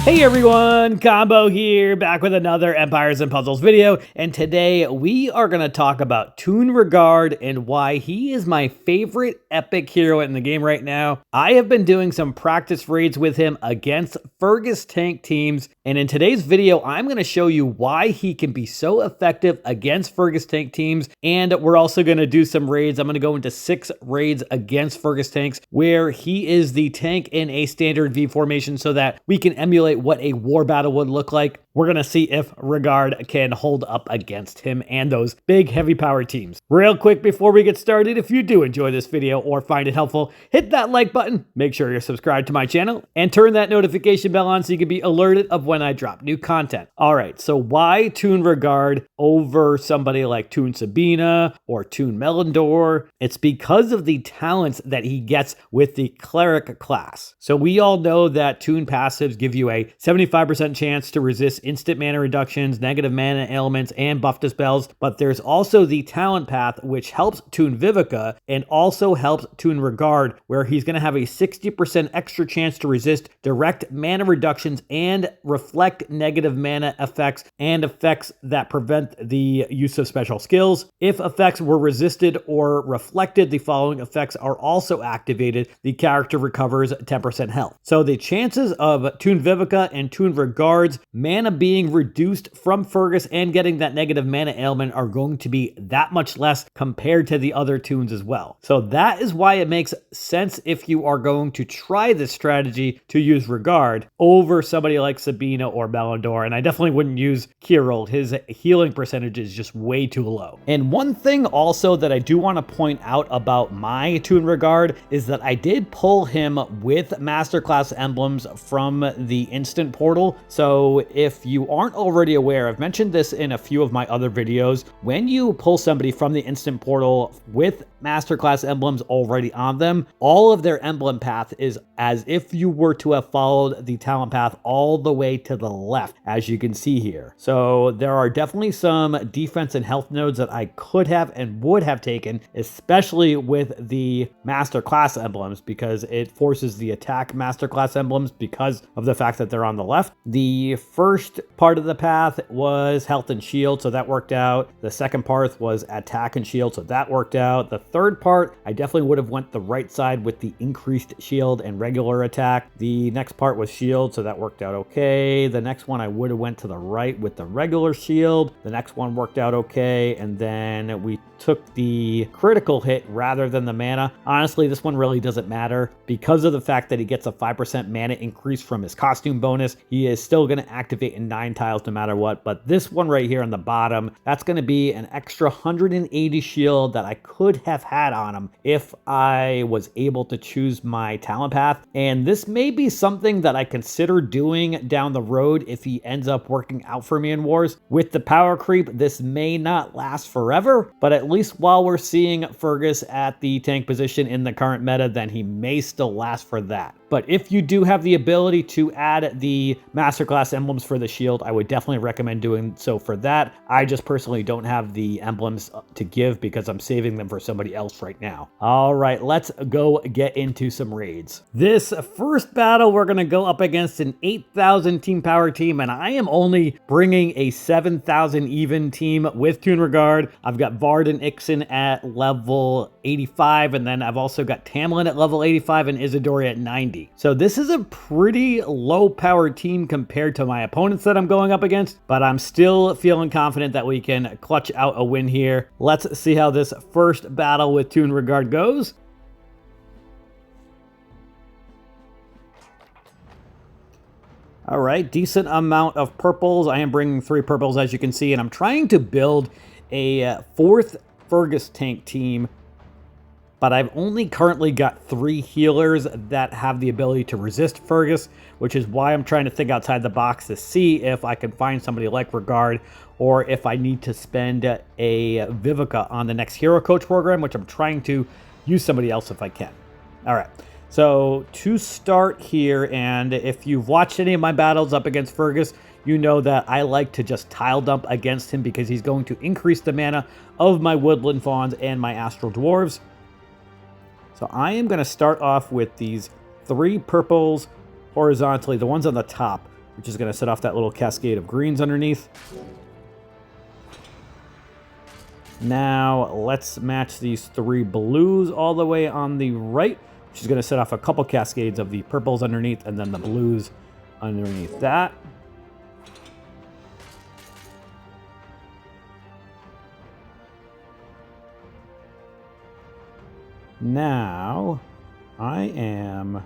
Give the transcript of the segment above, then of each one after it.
Hey everyone, Combo here, back with another Empires and Puzzles video, and today we are going to talk about Toon Rigard and why he is my favorite epic hero in the game right now. I have been doing some practice raids with him against Fergus tank teams, and in today's video I'm going to show you why he can be so effective against Fergus tank teams, and we're also going to do some raids. I'm going to go into 6 raids against Fergus tanks where he is the tank in a standard V formation so that we can emulate what a war battle would look like. We're going to see if Rigard can hold up against him and those big heavy power teams. Real quick before we get started, if you do enjoy this video or find it helpful, hit that like button, make sure you're subscribed to my channel, and turn that notification bell on so you can be alerted of when I drop new content. Alright, so why Toon Rigard over somebody like Toon Sabina or Toon Melindor? It's because of the talents that he gets with the Cleric class. So we all know that Toon passives give you a 75% chance to resist instant mana reductions, negative mana ailments, and buff dispels, but there's also the talent path which helps Toon Vivica and also helps Toon Rigard, where he's going to have a 60% extra chance to resist direct mana reductions and reflect negative mana effects and effects that prevent the use of special skills. If effects were resisted or reflected, the following effects are also activated. The character recovers 10% health. So the chances of Toon Vivica and Toon Rigard's mana being reduced from Fergus and getting that negative mana ailment are going to be that much less compared to the other toons as well. So that is why it makes sense if you are going to try this strategy to use Rigard over somebody like Sabina or Melindor. And I definitely wouldn't use Kirill. His healing percentage is just way too low. And one thing also that I do want to point out about my Toon Rigard is that I did pull him with Masterclass emblems from the instant portal. So if you aren't already aware, I've mentioned this in a few of my other videos, when you pull somebody from the instant portal with Masterclass emblems already on them, all of their emblem path is as if you were to have followed the talent path all the way to the left, as you can see here. So there are definitely some defense and health nodes that I could have and would have taken, especially with the Masterclass emblems, because it forces the attack Masterclass emblems because of the fact that they're on the left. The first part of the path was health and shield, so that worked out. The second part was attack and shield, so that worked out. The third part, I definitely would have went the right side with the increased shield and regular attack. The next part was shield, so that worked out okay. The next one I would have went to the right with the regular shield. The next one worked out okay, and then we took the critical hit rather than the mana. Honestly, this one really doesn't matter because of the fact that he gets a 5% mana increase from his costume bonus. He is still going to activate in 9 tiles no matter what, but this one right here on the bottom, that's going to be an extra 180 shield that I could have had on him if I was able to choose my talent path. And this may be something that I consider doing down the road if he ends up working out for me in wars. With the power creep, this may not last forever, but at least while we're seeing Fergus at the tank position in the current meta, then he may still last for that. But if you do have the ability to add the Masterclass emblems for the shield, I would definitely recommend doing so for that. I just personally don't have the emblems to give because I'm saving them for somebody else right now. All right, let's go get into some raids. This first battle, we're going to go up against an 8,000 team power team, and I am only bringing a 7,000 even team with Toon Rigard. I've got Vard and Ixen at level 85, and then I've also got Tamlin at level 85 and Isidori at 90. So this is a pretty low power team compared to my opponents that I'm going up against, but I'm still feeling confident that we can clutch out a win here. Let's see how this first battle with Toon Rigard goes. All right, decent amount of purples. I am bringing 3 purples, as you can see, and I'm trying to build a 4th Fergus tank team, but I've only currently got 3 healers that have the ability to resist Fergus, which is why I'm trying to think outside the box to see if I can find somebody like Rigard, or if I need to spend a Vivica on the next Hero Coach program, which I'm trying to use somebody else if I can. All right, so to start here, and if you've watched any of my battles up against Fergus, you know that I like to just tile dump against him because he's going to increase the mana of my Woodland Fawns and my Astral Dwarves. So I am going to start off with these 3 purples horizontally, the ones on the top. which is going to set off that little cascade of greens underneath. Now, let's match these 3 blues all the way on the right, which is going to set off a couple cascades of the purples underneath and then the blues underneath that. Now, I am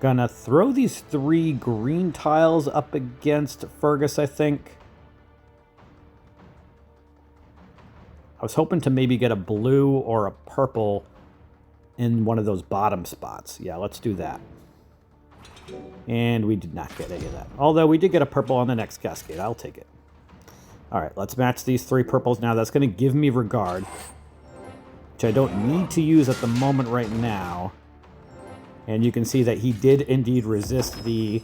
gonna throw these 3 green tiles up against Fergus, I think. I was hoping to maybe get a blue or a purple in one of those bottom spots. Yeah, let's do that. And we did not get any of that. Although we did get a purple on the next cascade. I'll take it. All right, let's match these 3 purples now. That's going to give me Rigard, which I don't need to use at the moment right now. And you can see that he did indeed resist the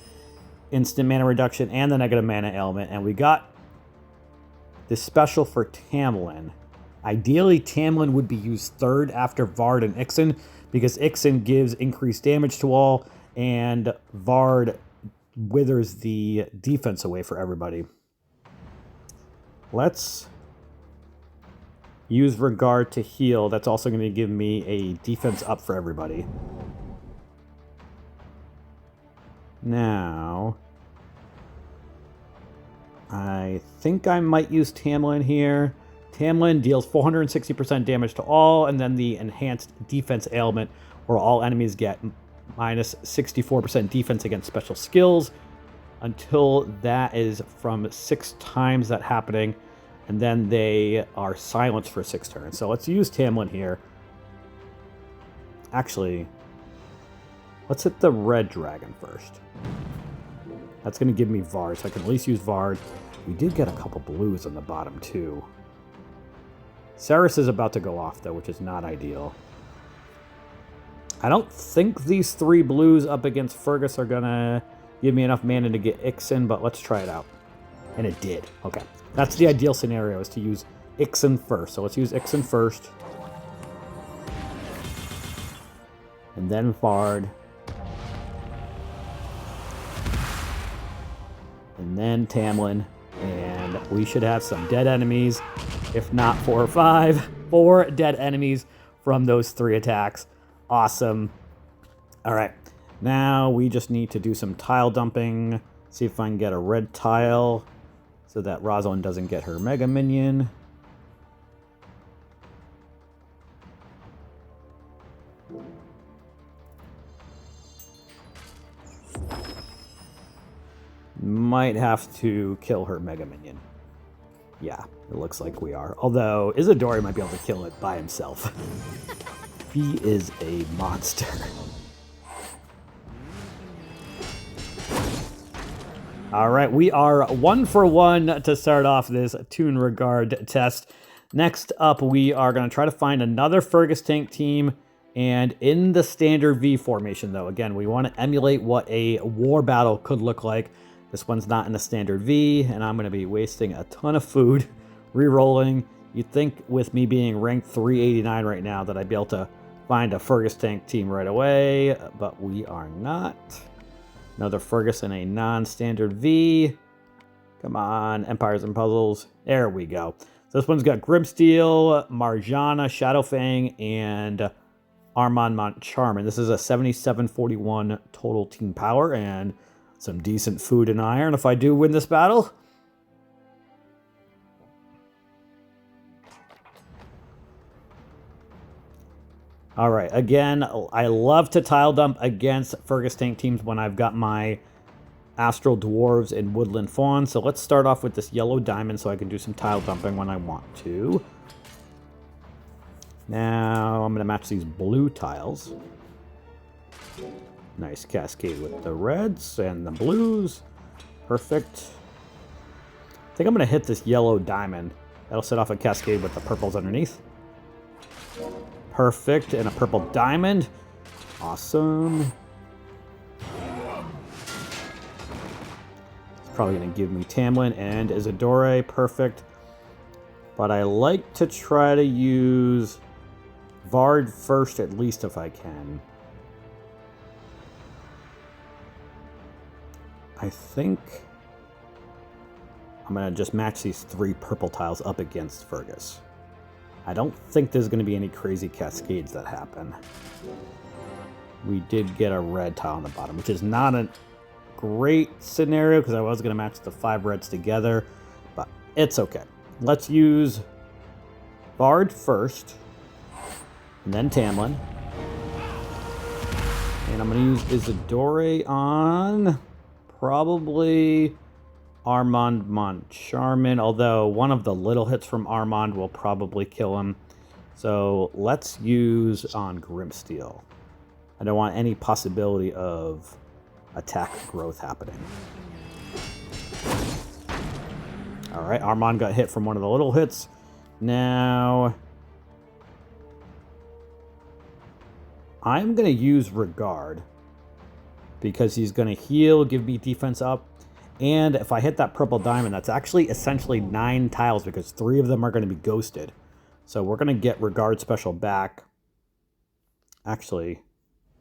instant mana reduction and the negative mana ailment. And we got this special for Tamlin. Ideally, Tamlin would be used third after Vard and Ixen, because Ixen gives increased damage to all, and Vard withers the defense away for everybody. Let's use Rigard to heal. That's also going to give me a defense up for everybody. Now, I think I might use Tamlin here. Tamlin deals 460% damage to all, and then the enhanced defense ailment, where all enemies get minus 64% defense against special skills until that is from 6 times that happening, and then they are silenced for 6 turns. So let's use Tamlin here. Actually, let's hit the red dragon first. That's going to give me Vard, so I can at least use Vard. We did get a couple blues on the bottom, too. Ceres is about to go off, though, which is not ideal. I don't think these 3 blues up against Fergus are going to give me enough mana to get Ixen, but let's try it out. And it did. Okay. That's the ideal scenario, is to use Ixen first. So let's use Ixen first. And then Vard. And then Tamlin. And we should have some dead enemies. If not 4 or 5. 4 dead enemies from those 3 attacks. Awesome. Alright. Now we just need to do some tile dumping. See if I can get a red tile so that Rosalind doesn't get her Mega Minion. Might have to kill her Mega Minion. Yeah, it looks like we are. Although Isidori might be able to kill it by himself. He is a monster. All right, we are 1 for 1 to start off this Toon Rigard test. Next up, we are going to try to find another Fergus tank team. And in the standard V formation, though, again, we want to emulate what a war battle could look like. This one's not in the standard V, and I'm going to be wasting a ton of food re-rolling. You'd think with me being ranked 389 right now that I'd be able to find a Fergus tank team right away, but we are not. Another Fergus in a non-standard V. Come on, Empires and Puzzles. There we go. So this one's got Grimsteel, Marjana, Shadowfang, and Armand Charmin. This is a 77-41 total team power, and some decent food and iron if I do win this battle. All right, again, I love to tile dump against Fergus tank teams when I've got my Astral Dwarves and Woodland Fawns. So let's start off with this yellow diamond so I can do some tile dumping when I want to. Now I'm going to match these blue tiles. Nice cascade with the reds and the blues. Perfect. I think I'm going to hit this yellow diamond. That'll set off a cascade with the purples underneath. Perfect. And a purple diamond. Awesome. It's probably going to give me Tamlin and Isidore. Perfect. But I like to try to use Vard first, at least if I can. I think I'm going to just match these 3 purple tiles up against Fergus. I don't think there's going to be any crazy cascades that happen. We did get a red tile on the bottom, which is not a great scenario because I was going to match the 5 reds together, but it's okay. Let's use Bard first, and then Tamlin. And I'm going to use Isidore on probably Armand Moncharmin, although one of the little hits from Armand will probably kill him. So let's use on Grimsteel. I don't want any possibility of attack growth happening. Alright, Armand got hit from one of the little hits. Now, I'm going to use Rigard because he's going to heal, give me defense up. And if I hit that purple diamond, that's actually essentially 9 tiles because 3 of them are going to be ghosted. So we're going to get Rigard special back. Actually,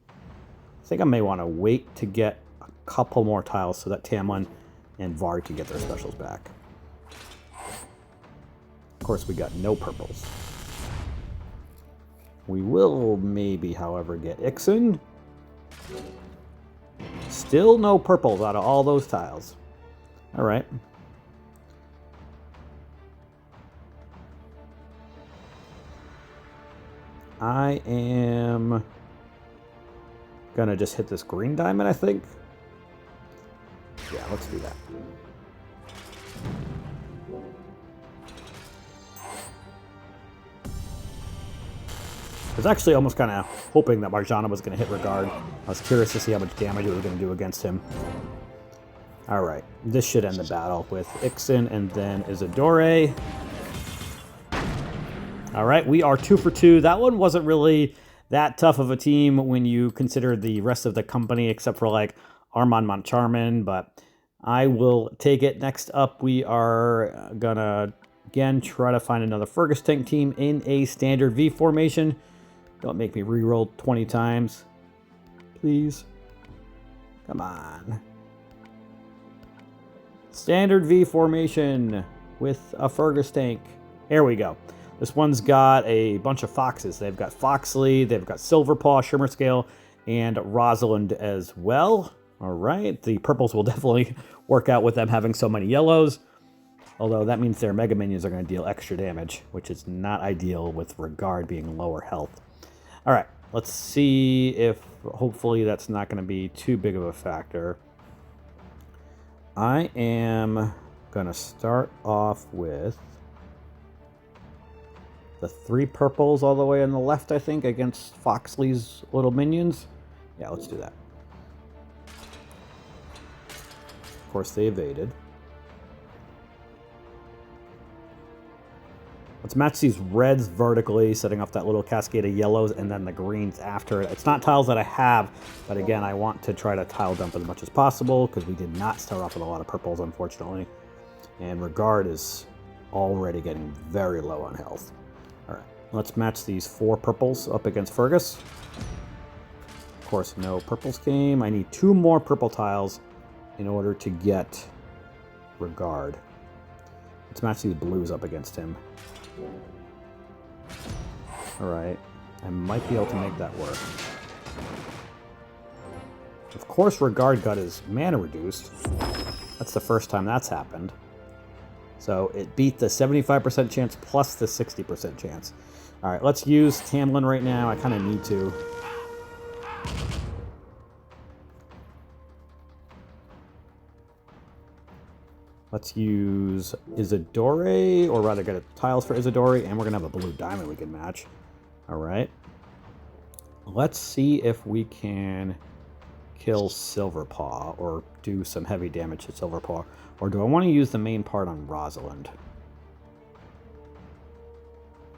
I think I may want to wait to get a couple more tiles so that Tamlin and Vard can get their specials back. Of course, we got no purples. We will maybe, however, get Ixen. Still no purples out of all those tiles. All right. I am gonna just hit this green diamond, I think. Yeah, let's do that. I was actually almost kind of hoping that Marjana was going to hit Rigard. I was curious to see how much damage it was going to do against him. Alright, this should end the battle with Ixen and then Isidore. Alright, we are 2 for 2. That one wasn't really that tough of a team when you consider the rest of the company, except for like Armand Moncharmin, but I will take it. Next up, we are gonna again try to find another Fergus tank team in a standard V formation. Don't make me re-roll 20 times. Please. Come on. Standard V formation with a Fergus tank. Here we go. This one's got a bunch of foxes. They've got Foxley, they've got Silverpaw, Shimmerscale, and Rosalind as well. All right, the purples will definitely work out with them having so many yellows. Although that means their Mega Minions are going to deal extra damage, which is not ideal with Rigard being lower health. All right, let's see if hopefully that's not going to be too big of a factor. I am going to start off with the 3 purples all the way on the left, I think, against Foxley's little minions. Yeah, let's do that. Of course, they evaded. Let's match these reds vertically, setting off that little cascade of yellows, and then the greens after it. It's not tiles that I have, but again, I want to try to tile dump as much as possible, because we did not start off with a lot of purples, unfortunately. And Rigard is already getting very low on health. Alright, let's match these 4 purples up against Fergus. Of course, no purples came. I need 2 more purple tiles in order to get Rigard. Let's match these blues up against him. Alright, I might be able to make that work. Of course, Rigard got his mana reduced. That's the first time that's happened. So it beat the 75% chance plus the 60% chance. Alright, let's use Tamlin right now. I kind of need to. Let's use Isidore, or rather get a tiles for Isidore, and we're going to have a blue diamond we can match. Alright. Let's see if we can kill Silverpaw, or do some heavy damage to Silverpaw. Or do I want to use the main part on Rosalind?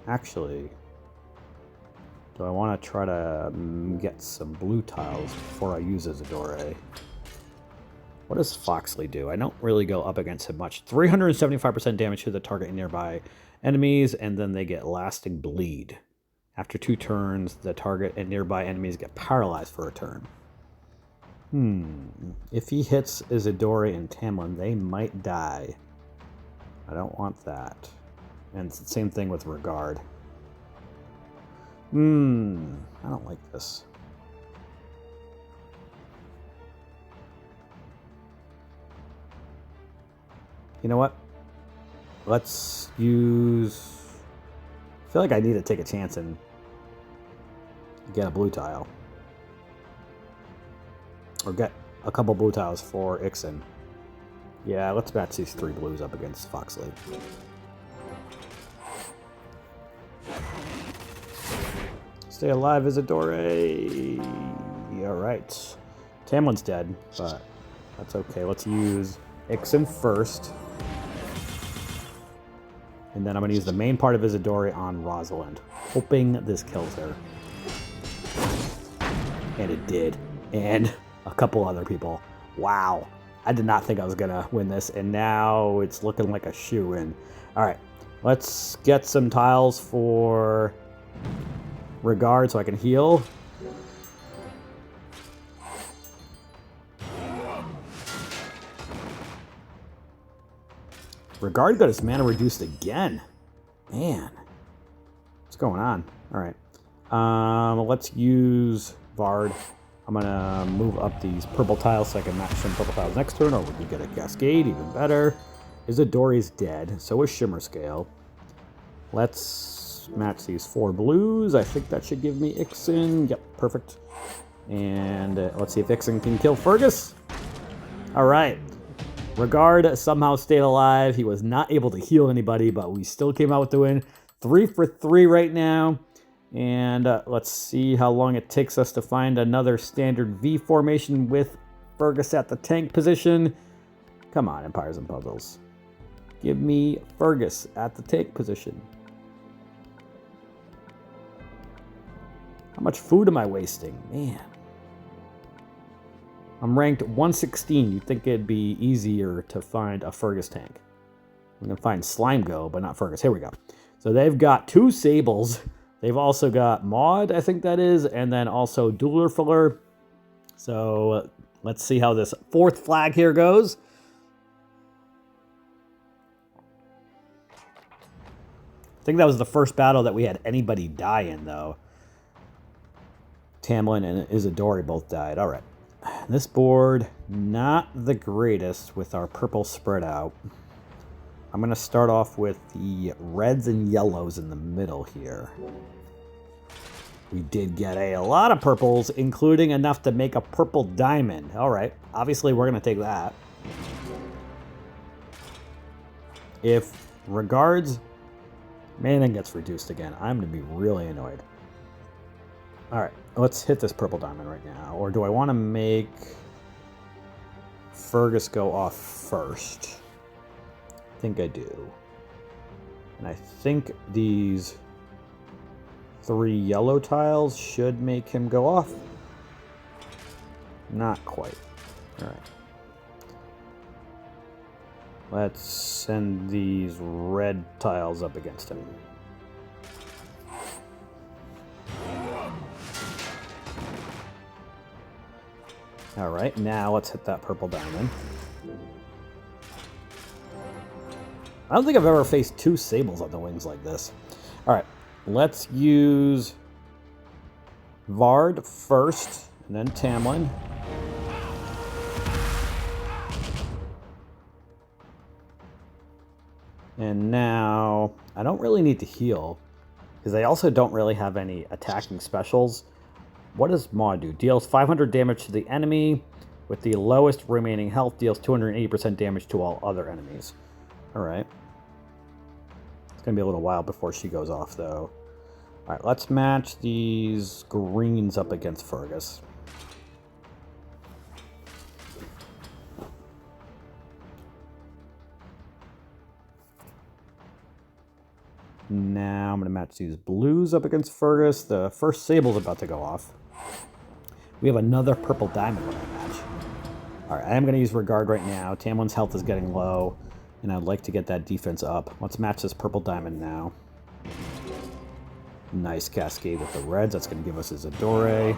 Actually, do I want to try to get some blue tiles before I use Isidore? What does Foxley do? I don't really go up against him much. 375% damage to the target and nearby enemies, and then they get lasting bleed. After 2 turns, the target and nearby enemies get paralyzed for a turn. If he hits Isidore and Tamlin, they might die. I don't want that. And it's the same thing with Rigard. I don't like this. You know what? Let's use... I feel like I need to take a chance and get a blue tile. Or get a couple blue tiles for Ixen. Yeah, let's match these 3 blues up against Foxley. Stay alive, Isidore! Alright. Tamlin's dead, but that's okay. Let's use Ixen first. And then I'm going to use the main part of Isidore on Rosalind, hoping this kills her. And it did. And a couple other people. Wow. I did not think I was going to win this, and now it's looking like a shoo-in. Alright, let's get some tiles for Rigard so I can heal. Rigard got his mana reduced again. Man. What's going on? Alright. Let's use Vard. I'm going to move up these purple tiles so I can match some purple tiles next turn, or we can get a Cascade, even better. Isidore's dead. So is Shimmer Scale. Let's match these 4 blues. I think that should give me Ixen. Yep, perfect. And let's see if Ixen can kill Fergus. Alright. Rigard somehow stayed alive. He was not able to heal anybody, but we still came out with the win. 3 for 3 right now. And let's see how long it takes us to find another standard V formation with Fergus at the tank position. Come on, Empires and Puzzles. Give me Fergus at the tank position. How much food am I wasting? Man. I'm ranked 116. You'd think it'd be easier to find a Fergus tank. I'm going to find Slime Go, but not Fergus. Here we go. So they've got 2 Sables. They've also got Maud, I think that is, and then also Dueler. So let's see how this 4th flag here goes. I think that was the first battle that we had anybody die in, though. Tamlin and Isidore both died. All right. This board, not the greatest with our purple spread out. I'm going to start off with the reds and yellows in the middle here. We did get a lot of purples, including enough to make a purple diamond. All right, obviously we're going to take that. If Rigard's mana gets reduced again, I'm going to be really annoyed. All right, let's hit this purple diamond right now. Or do I want to make Fergus go off first? I think I do. And I think these 3 yellow tiles should make him go off. Not quite. All right. Let's send these red tiles up against him. All right, now let's hit that purple diamond. I don't think I've ever faced 2 Sables on the wings like this. All right, let's use Vard first, and then Tamlin. And now, I don't really need to heal, because they also don't really have any attacking specials. What does Maud do? Deals 500 damage to the enemy, with the lowest remaining health, deals 280% damage to all other enemies. All right. It's going to be a little while before she goes off, though. All right, let's match these greens up against Fergus. Now I'm going to match these blues up against Fergus. The first Sable's about to go off. We have another purple diamond when I match. All right, I am going to use Rigard right now. Tamlin's health is getting low, and I'd like to get that defense up. Let's match this purple diamond now. Nice cascade with the reds. That's going to give us Isidore.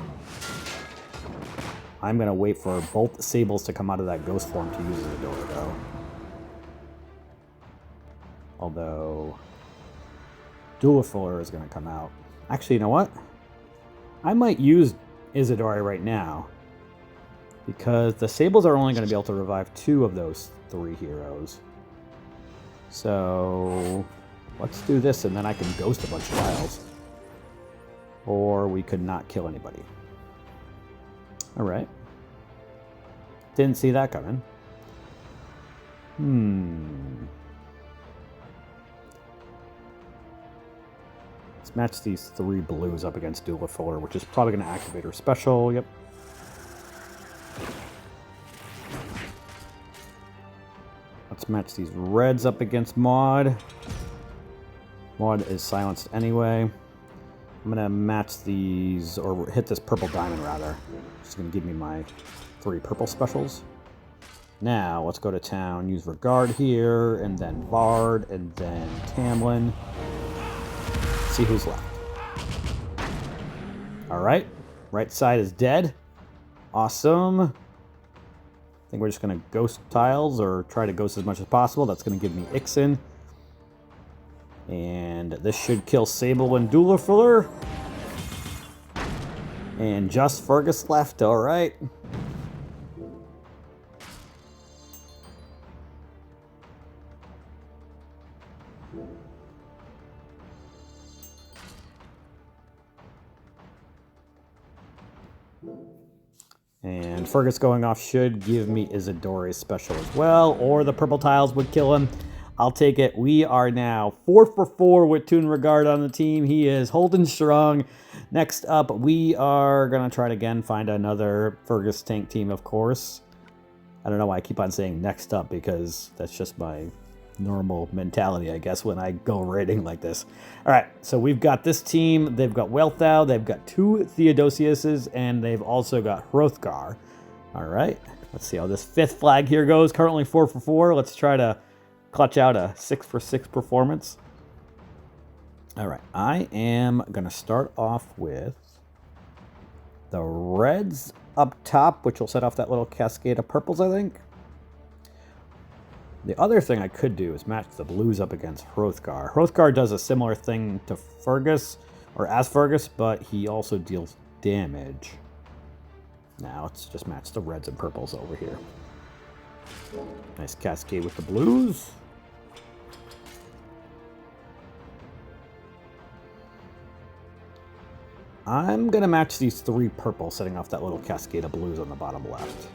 I'm going to wait for both Sables to come out of that ghost form to use Isidore, though. Although, Dualifuller is going to come out. Actually, you know what? I might use Isidore right now, because the Sables are only going to be able to revive 2 of those 3 heroes. So, let's do this, and then I can ghost a bunch of tiles. Or we could not kill anybody. Alright. Didn't see that coming. Let's match these 3 blues up against Dualifuller, which is probably going to activate her special. Yep. Let's match these reds up against Maud. Maud is silenced anyway. I'm going to match these, or hit this purple diamond rather. It's going to give me my 3 purple specials. Now, let's go to town, use Rigard here, and then Bard, and then Tamlin. See who's left. Alright, right side is dead. Awesome. I think we're just going to ghost tiles, or try to ghost as much as possible. That's going to give me Ixen. And this should kill Sable and Dualifuller. And just Fergus left, alright. And Fergus going off should give me Isidore's special as well, or the purple tiles would kill him. I'll take it. We are now 4 for 4 with Toon Rigard on the team. He is holding strong. Next up, we are going to try to again find another Fergus tank team, of course. I don't know why I keep on saying next up, because that's just my normal mentality, I guess, when I go raiding like this. All right, so we've got this team. They've got Wealthau, they've got 2 Theodosiuses, and they've also got Hrothgar. All right, let's see how this 5th flag here goes. Currently 4 for 4. Let's try to clutch out a 6 for 6 performance. All right, I am going to start off with the reds up top, which will set off that little cascade of purples, I think. The other thing I could do is match the blues up against Hrothgar. Hrothgar does a similar thing to Fergus, or as Fergus, but he also deals damage. Now let's just match the reds and purples over here. Nice cascade with the blues. I'm going to match these 3 purples, setting off that little cascade of blues on the bottom left.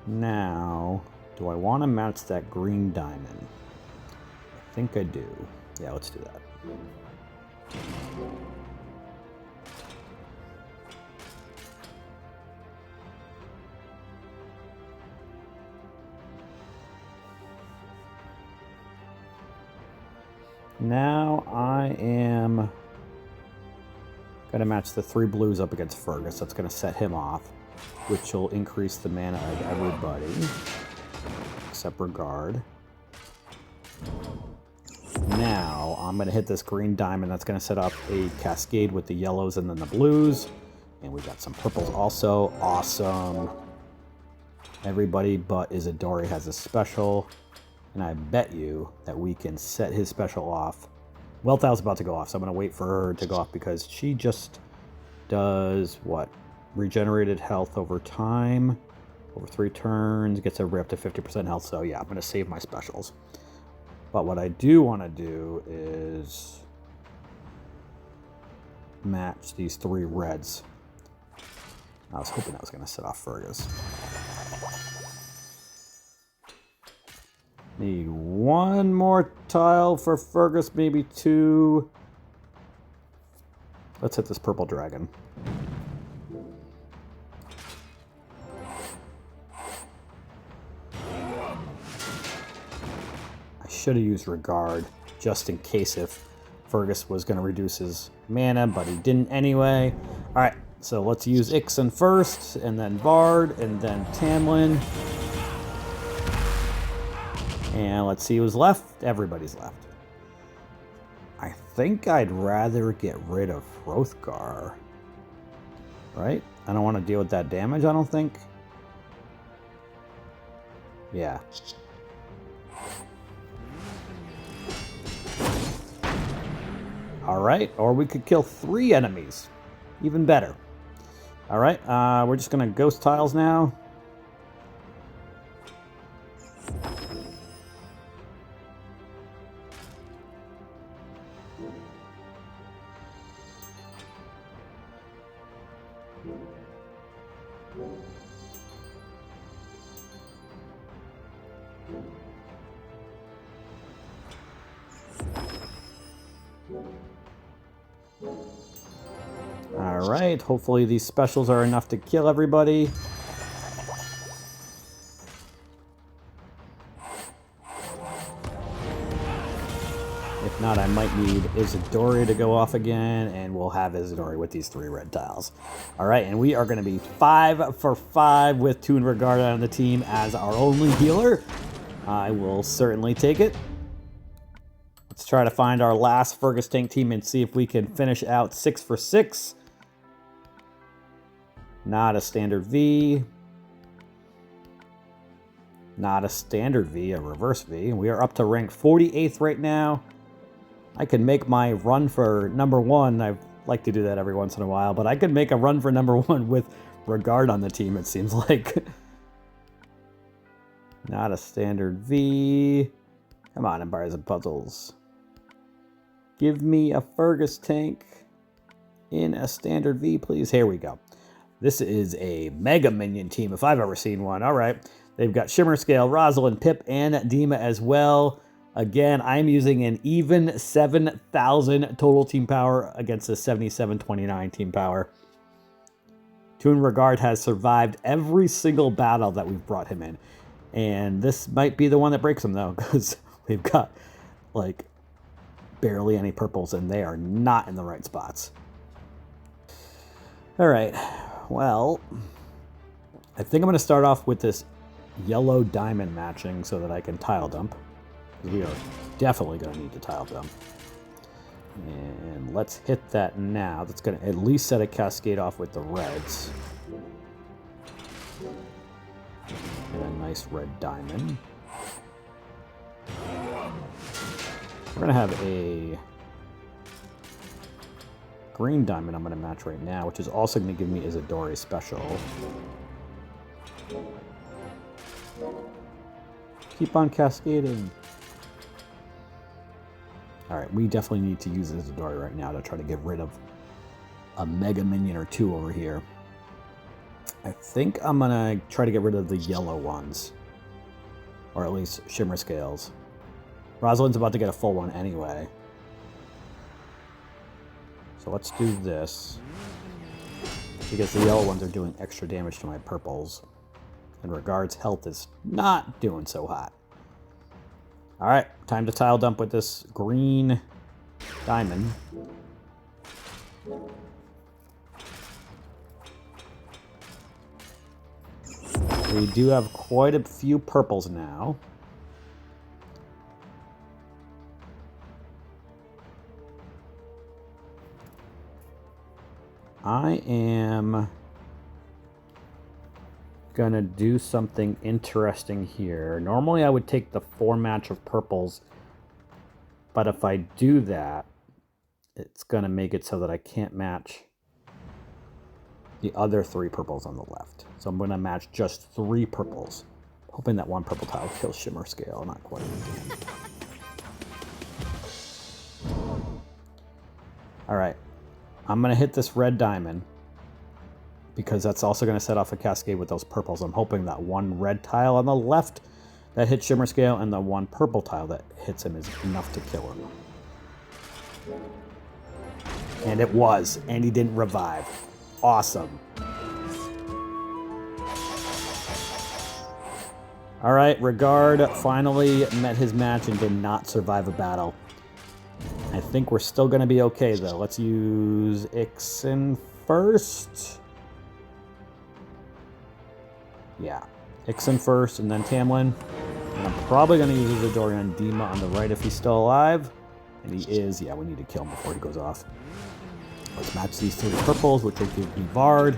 Now, do I want to match that green diamond? I think I do. Yeah, let's do that. Now I am going to match the 3 blues up against Fergus. That's going to set him off, which will increase the mana of everybody except Rigard. Now I'm going to hit this green diamond. That's going to set off a cascade with the yellows and then the blues. And we got some purples also. Awesome. Everybody but Isidore has a special. And I bet you that we can set his special off. Wealthau's about to go off, so I'm going to wait for her to go off because she just does what? Regenerated health over time, over 3 turns, gets everybody up to 50% health. So yeah, I'm going to save my specials. But what I do want to do is match these 3 reds. I was hoping that was going to set off Fergus. Need 1 more tile for Fergus, maybe 2. Let's hit this purple dragon. I should have used Rigard just in case if Fergus was going to reduce his mana, but he didn't anyway. All right, so let's use Ixen first, and then Bard, and then Tamlin. And let's see who's left. Everybody's left. I think I'd rather get rid of Hrothgar. Right? I don't want to deal with that damage, I don't think. Yeah. Alright, or we could kill 3 enemies. Even better. Alright, we're just going to ghost tiles now. Alright, hopefully these specials are enough to kill everybody. If not, I might need Isidori to go off again, and we'll have Isidori with these 3 red tiles. Alright, and we are going to be 5 for 5 with Toon Rigard on the team as our only healer. I will certainly take it. Let's try to find our last Fergus tank team and see if we can finish out 6 for 6. Not a standard V. Not a standard V, a reverse V. We are up to rank 48th right now. I can make my run for number 1. I like to do that every once in a while, but I could make a run for number 1 with Rigard on the team, it seems like. Not a standard V. Come on, Empires and Puzzles. Give me a Fergus tank in a standard V, please. Here we go. This is a Mega Minion team, if I've ever seen one. All right. They've got Shimmer Scale, Rosalind, Pip, and Dima as well. Again, I'm using an even 7,000 total team power against a 7729 team power. Toon Rigard has survived every single battle that we've brought him in. And this might be the one that breaks him, though, because we've got, like, barely any purples, and they are not in the right spots. All right. Well, I think I'm going to start off with this yellow diamond matching so that I can tile dump. We are definitely going to need to tile dump. And let's hit that now. That's going to at least set a cascade off with the reds. And a nice red diamond. We're going to have a green diamond I'm going to match right now, which is also going to give me Isidori special. Keep on cascading. Alright, we definitely need to use Isidori right now to try to get rid of a Mega Minion or 2 over here. I think I'm going to try to get rid of the yellow ones. Or at least Shimmer Scales. Rosalind's about to get a full one anyway. So let's do this. Because the yellow ones are doing extra damage to my purples. And Rigard's health is not doing so hot. Alright, time to tile dump with this green diamond. We do have quite a few purples now. I am gonna do something interesting here. Normally I would take the 4 match of purples, but if I do that, it's gonna make it so that I can't match the other 3 purples on the left. So I'm gonna match just 3 purples, hoping that 1 purple tile kills Shimmer Scale. Not quite. All right, I'm gonna hit this red diamond, because that's also going to set off a cascade with those purples. I'm hoping that 1 red tile on the left that hits Shimmer Scale and the 1 purple tile that hits him is enough to kill him. And it was, and he didn't revive. Awesome. All right, Rigard finally met his match and did not survive a battle. I think we're still going to be okay, though. Let's use Ixen first. Yeah, Ixen first, and then Tamlin. And I'm probably going to use Isidori on Dima on the right if he's still alive. And he is, yeah, we need to kill him before he goes off. Let's match these 3 purples, which will give me Vard.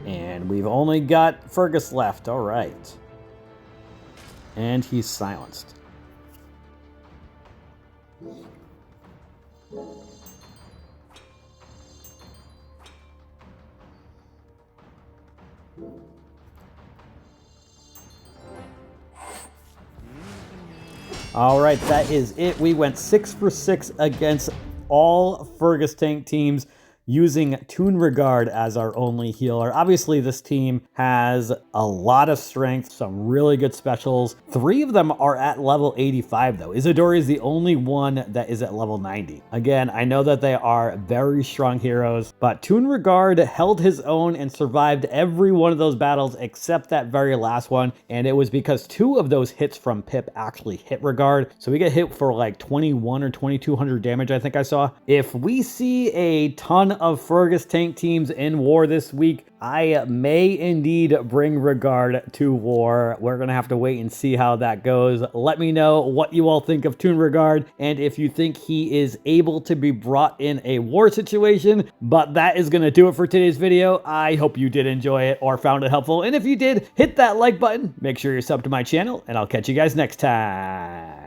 And we've only got Fergus left. All right. And he's silenced. All right, that is it. We went 6 for 6 against all Fergus tank teams using Toon Rigard as our only healer. Obviously, this team has a lot of strength, some really good specials. 3 of them are at level 85, though. Isidori is the only one that is at level 90. Again, I know that they are very strong heroes, but Toon Rigard held his own and survived every one of those battles except that very last one, and it was because 2 of those hits from Pip actually hit Rigard. So we get hit for like 21 or 2200 damage, I think I saw. If we see a ton of Fergus tank teams in war this week, I may indeed bring Rigard to war. We're gonna have to wait and see how that goes. Let me know what you all think of Toon Rigard, and if you think he is able to be brought in a war situation. But that is gonna do it for today's video. I hope you did enjoy it or found it helpful, and if you did, hit that like button, make sure you're subbed to my channel, and I'll catch you guys next time.